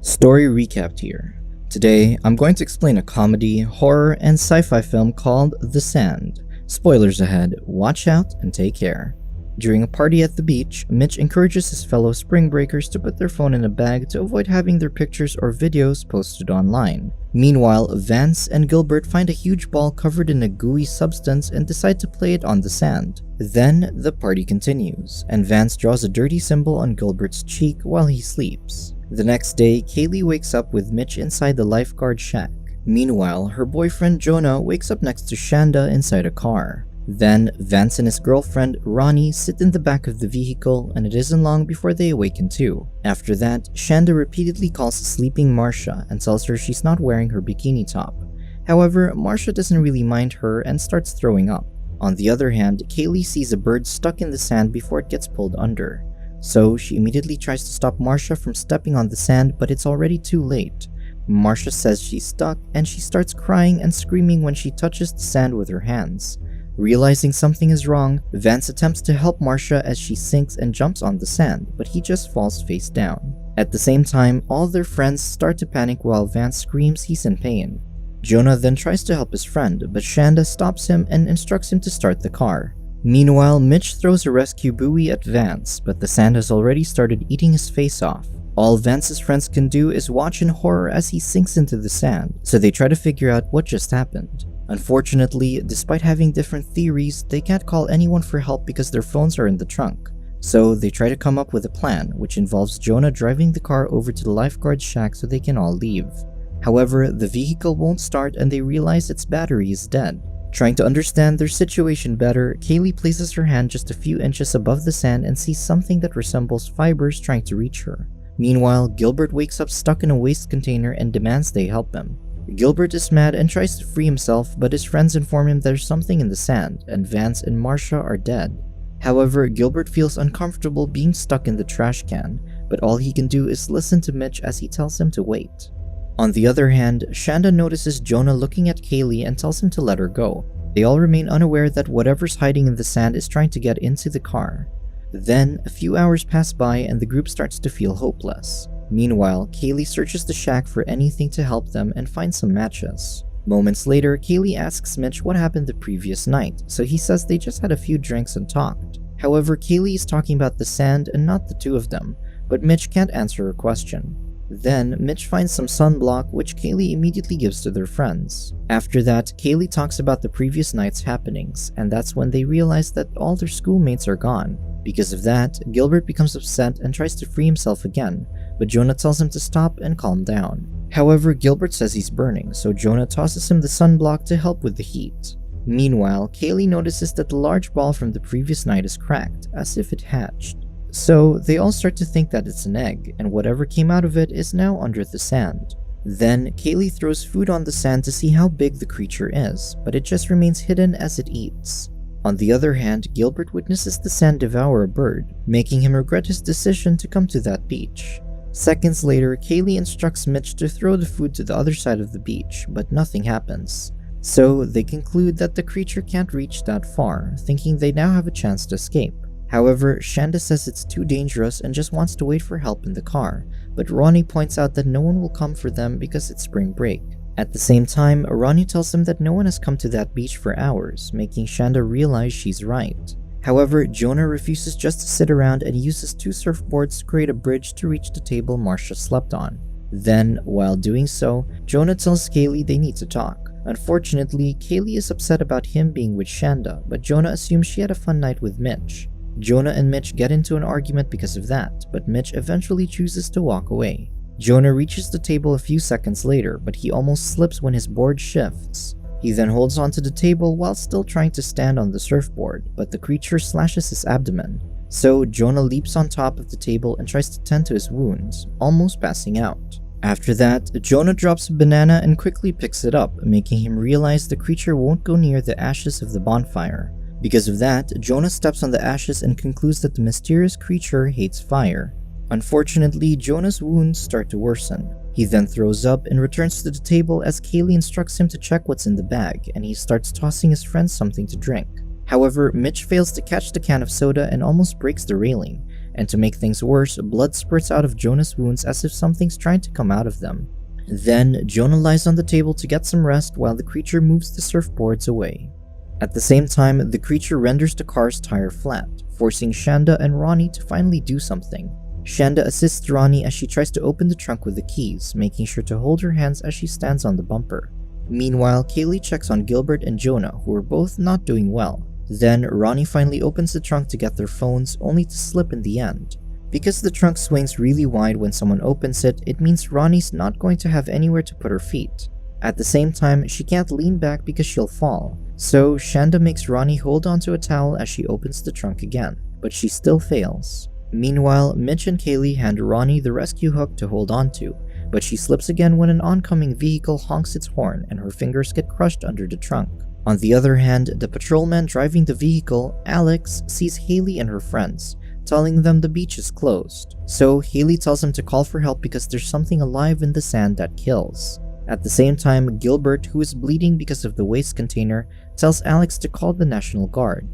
Story recapped here. Today, I'm going to explain a comedy, horror, and sci-fi film called The Sand. Spoilers ahead, watch out and take care. During a party at the beach, Mitch encourages his fellow spring breakers to put their phone in a bag to avoid having their pictures or videos posted online. Meanwhile, Vance and Gilbert find a huge ball covered in a gooey substance and decide to play it on the sand. Then, the party continues, and Vance draws a dirty symbol on Gilbert's cheek while he sleeps. The next day, Kaylee wakes up with Mitch inside the lifeguard shack. Meanwhile, her boyfriend Jonah wakes up next to Shanda inside a car. Then, Vance and his girlfriend, Ronnie, sit in the back of the vehicle, and it isn't long before they awaken too. After that, Shanda repeatedly calls sleeping Marcia and tells her she's not wearing her bikini top. However, Marcia doesn't really mind her and starts throwing up. On the other hand, Kaylee sees a bird stuck in the sand before it gets pulled under. So, she immediately tries to stop Marcia from stepping on the sand, but it's already too late. Marcia says she's stuck, and she starts crying and screaming when she touches the sand with her hands. Realizing something is wrong, Vance attempts to help Marcia as she sinks and jumps on the sand, but he just falls face down. At the same time, all their friends start to panic while Vance screams he's in pain. Jonah then tries to help his friend, but Shanda stops him and instructs him to start the car. Meanwhile, Mitch throws a rescue buoy at Vance, but the sand has already started eating his face off. All Vance's friends can do is watch in horror as he sinks into the sand, so they try to figure out what just happened. Unfortunately, despite having different theories, they can't call anyone for help because their phones are in the trunk. So they try to come up with a plan, which involves Jonah driving the car over to the lifeguard shack so they can all leave. However, the vehicle won't start and they realize its battery is dead. Trying to understand their situation better, Kaylee places her hand just a few inches above the sand and sees something that resembles fibers trying to reach her. Meanwhile, Gilbert wakes up stuck in a waste container and demands they help him. Gilbert is mad and tries to free himself, but his friends inform him there's something in the sand, and Vance and Marcia are dead. However, Gilbert feels uncomfortable being stuck in the trash can, but all he can do is listen to Mitch as he tells him to wait. On the other hand, Shanda notices Jonah looking at Kaylee and tells him to let her go. They all remain unaware that whatever's hiding in the sand is trying to get into the car. Then, a few hours pass by and the group starts to feel hopeless. Meanwhile, Kaylee searches the shack for anything to help them and finds some matches. Moments later, Kaylee asks Mitch what happened the previous night, so he says they just had a few drinks and talked. However, Kaylee is talking about the sand and not the two of them, but Mitch can't answer her question. Then, Mitch finds some sunblock, which Kaylee immediately gives to their friends. After that, Kaylee talks about the previous night's happenings, and that's when they realize that all their schoolmates are gone. Because of that, Gilbert becomes upset and tries to free himself again, but Jonah tells him to stop and calm down. However, Gilbert says he's burning, so Jonah tosses him the sunblock to help with the heat. Meanwhile, Kaylee notices that the large ball from the previous night is cracked, as if it hatched. So, they all start to think that it's an egg, and whatever came out of it is now under the sand. Then, Kaylee throws food on the sand to see how big the creature is, but it just remains hidden as it eats. On the other hand, Gilbert witnesses the sand devour a bird, making him regret his decision to come to that beach. Seconds later, Kaylee instructs Mitch to throw the food to the other side of the beach, but nothing happens. So, they conclude that the creature can't reach that far, thinking they now have a chance to escape. However, Shanda says it's too dangerous and just wants to wait for help in the car, but Ronnie points out that no one will come for them because it's spring break. At the same time, Ronnie tells them that no one has come to that beach for hours, making Shanda realize she's right. However, Jonah refuses just to sit around and uses two surfboards to create a bridge to reach the table Marcia slept on. Then, while doing so, Jonah tells Kaylee they need to talk. Unfortunately, Kaylee is upset about him being with Shanda, but Jonah assumes she had a fun night with Mitch. Jonah and Mitch get into an argument because of that, but Mitch eventually chooses to walk away. Jonah reaches the table a few seconds later, but he almost slips when his board shifts. He then holds onto the table while still trying to stand on the surfboard, but the creature slashes his abdomen. So Jonah leaps on top of the table and tries to tend to his wounds, almost passing out. After that, Jonah drops a banana and quickly picks it up, making him realize the creature won't go near the ashes of the bonfire. Because of that, Jonah steps on the ashes and concludes that the mysterious creature hates fire. Unfortunately, Jonah's wounds start to worsen. He then throws up and returns to the table as Kaylee instructs him to check what's in the bag, and he starts tossing his friends something to drink. However, Mitch fails to catch the can of soda and almost breaks the railing, and to make things worse, blood spurts out of Jonah's wounds as if something's trying to come out of them. Then, Jonah lies on the table to get some rest while the creature moves the surfboards away. At the same time, the creature renders the car's tire flat, forcing Shanda and Ronnie to finally do something. Shanda assists Ronnie as she tries to open the trunk with the keys, making sure to hold her hands as she stands on the bumper. Meanwhile, Kaylee checks on Gilbert and Jonah, who are both not doing well. Then, Ronnie finally opens the trunk to get their phones, only to slip in the end. Because the trunk swings really wide when someone opens it, it means Ronnie's not going to have anywhere to put her feet. At the same time, she can't lean back because she'll fall. So, Shanda makes Ronnie hold onto a towel as she opens the trunk again, but she still fails. Meanwhile, Mitch and Kaylee hand Ronnie the rescue hook to hold onto, but she slips again when an oncoming vehicle honks its horn and her fingers get crushed under the trunk. On the other hand, the patrolman driving the vehicle, Alex, sees Haley and her friends, telling them the beach is closed. So, Haley tells him to call for help because there's something alive in the sand that kills. At the same time, Gilbert, who is bleeding because of the waste container, tells Alex to call the National Guard.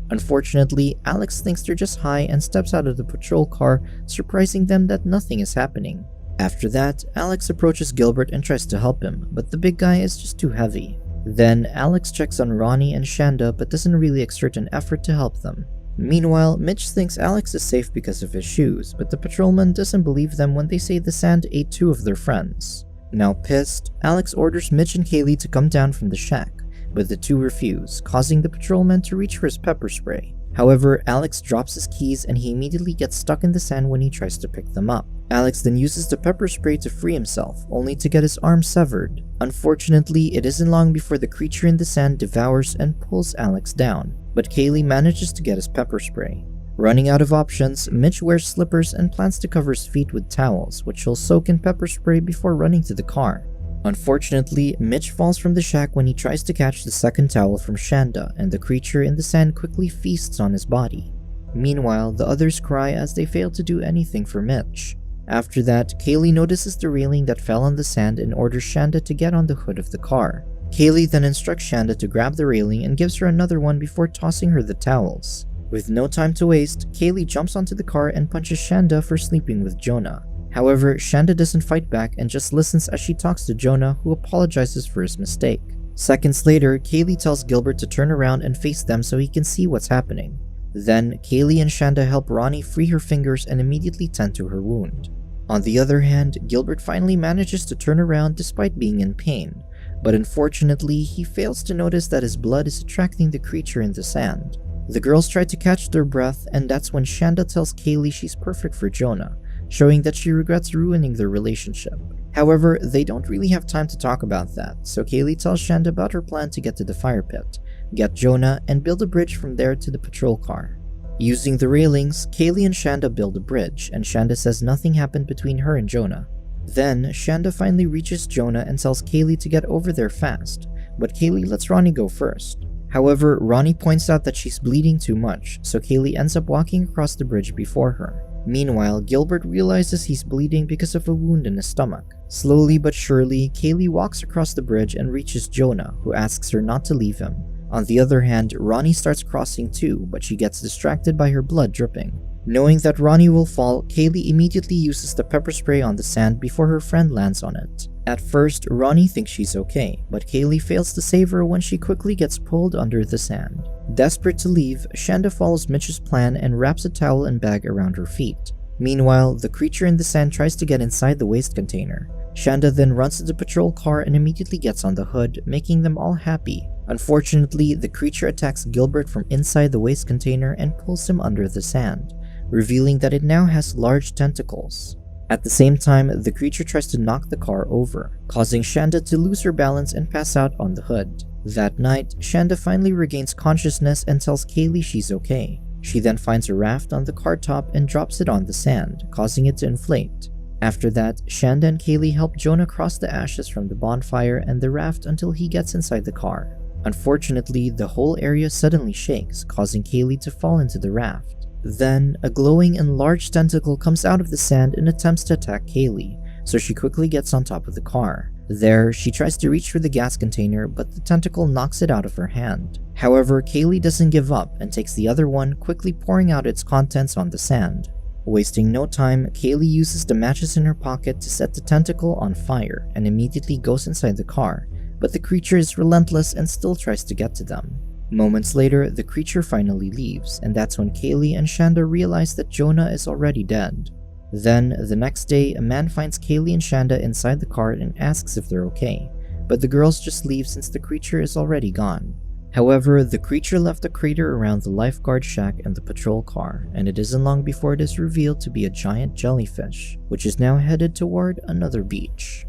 Unfortunately, Alex thinks they're just high and steps out of the patrol car, surprising them that nothing is happening. After that, Alex approaches Gilbert and tries to help him, but the big guy is just too heavy. Then, Alex checks on Ronnie and Shanda but doesn't really exert an effort to help them. Meanwhile, Mitch thinks Alex is safe because of his shoes, but the patrolman doesn't believe them when they say the sand ate two of their friends. Now pissed, Alex orders Mitch and Kaylee to come down from the shack, but the two refuse, causing the patrolman to reach for his pepper spray. However, Alex drops his keys and he immediately gets stuck in the sand when he tries to pick them up. Alex then uses the pepper spray to free himself, only to get his arm severed. Unfortunately, it isn't long before the creature in the sand devours and pulls Alex down, but Kaylee manages to get his pepper spray. Running out of options, Mitch wears slippers and plans to cover his feet with towels, which he'll soak in pepper spray before running to the car. Unfortunately, Mitch falls from the shack when he tries to catch the second towel from Shanda, and the creature in the sand quickly feasts on his body. Meanwhile, the others cry as they fail to do anything for Mitch. After that, Kaylee notices the railing that fell on the sand and orders Shanda to get on the hood of the car. Kaylee then instructs Shanda to grab the railing and gives her another one before tossing her the towels. With no time to waste, Kaylee jumps onto the car and punches Shanda for sleeping with Jonah. However, Shanda doesn't fight back and just listens as she talks to Jonah, who apologizes for his mistake. Seconds later, Kaylee tells Gilbert to turn around and face them so he can see what's happening. Then, Kaylee and Shanda help Ronnie free her fingers and immediately tend to her wound. On the other hand, Gilbert finally manages to turn around despite being in pain, but unfortunately, he fails to notice that his blood is attracting the creature in the sand. The girls try to catch their breath, and that's when Shanda tells Kaylee she's perfect for Jonah, showing that she regrets ruining their relationship. However, they don't really have time to talk about that, so Kaylee tells Shanda about her plan to get to the fire pit, get Jonah, and build a bridge from there to the patrol car. Using the railings, Kaylee and Shanda build a bridge, and Shanda says nothing happened between her and Jonah. Then, Shanda finally reaches Jonah and tells Kaylee to get over there fast, but Kaylee lets Ronnie go first. However, Ronnie points out that she's bleeding too much, so Kaylee ends up walking across the bridge before her. Meanwhile, Gilbert realizes he's bleeding because of a wound in his stomach. Slowly but surely, Kaylee walks across the bridge and reaches Jonah, who asks her not to leave him. On the other hand, Ronnie starts crossing too, but she gets distracted by her blood dripping. Knowing that Ronnie will fall, Kaylee immediately uses the pepper spray on the sand before her friend lands on it. At first, Ronnie thinks she's okay, but Kaylee fails to save her when she quickly gets pulled under the sand. Desperate to leave, Shanda follows Mitch's plan and wraps a towel and bag around her feet. Meanwhile, the creature in the sand tries to get inside the waste container. Shanda then runs to the patrol car and immediately gets on the hood, making them all happy. Unfortunately, the creature attacks Gilbert from inside the waste container and pulls him under the sand, revealing that it now has large tentacles. At the same time, the creature tries to knock the car over, causing Shanda to lose her balance and pass out on the hood. That night, Shanda finally regains consciousness and tells Kaylee she's okay. She then finds a raft on the car top and drops it on the sand, causing it to inflate. After that, Shanda and Kaylee help Jonah cross the ashes from the bonfire and the raft until he gets inside the car. Unfortunately, the whole area suddenly shakes, causing Kaylee to fall into the raft. Then, a glowing and large tentacle comes out of the sand and attempts to attack Kaylee, so she quickly gets on top of the car. There, she tries to reach for the gas container, but the tentacle knocks it out of her hand. However, Kaylee doesn't give up and takes the other one, quickly pouring out its contents on the sand. Wasting no time, Kaylee uses the matches in her pocket to set the tentacle on fire and immediately goes inside the car, but the creature is relentless and still tries to get to them. Moments later, the creature finally leaves, and that's when Kaylee and Shanda realize that Jonah is already dead. Then, the next day, a man finds Kaylee and Shanda inside the car and asks if they're okay, but the girls just leave since the creature is already gone. However, the creature left a crater around the lifeguard shack and the patrol car, and it isn't long before it is revealed to be a giant jellyfish, which is now headed toward another beach.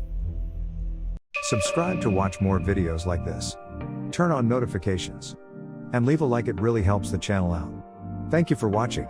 Subscribe to watch more videos like this. Turn on notifications. And leave a like, it really helps the channel out. Thank you for watching.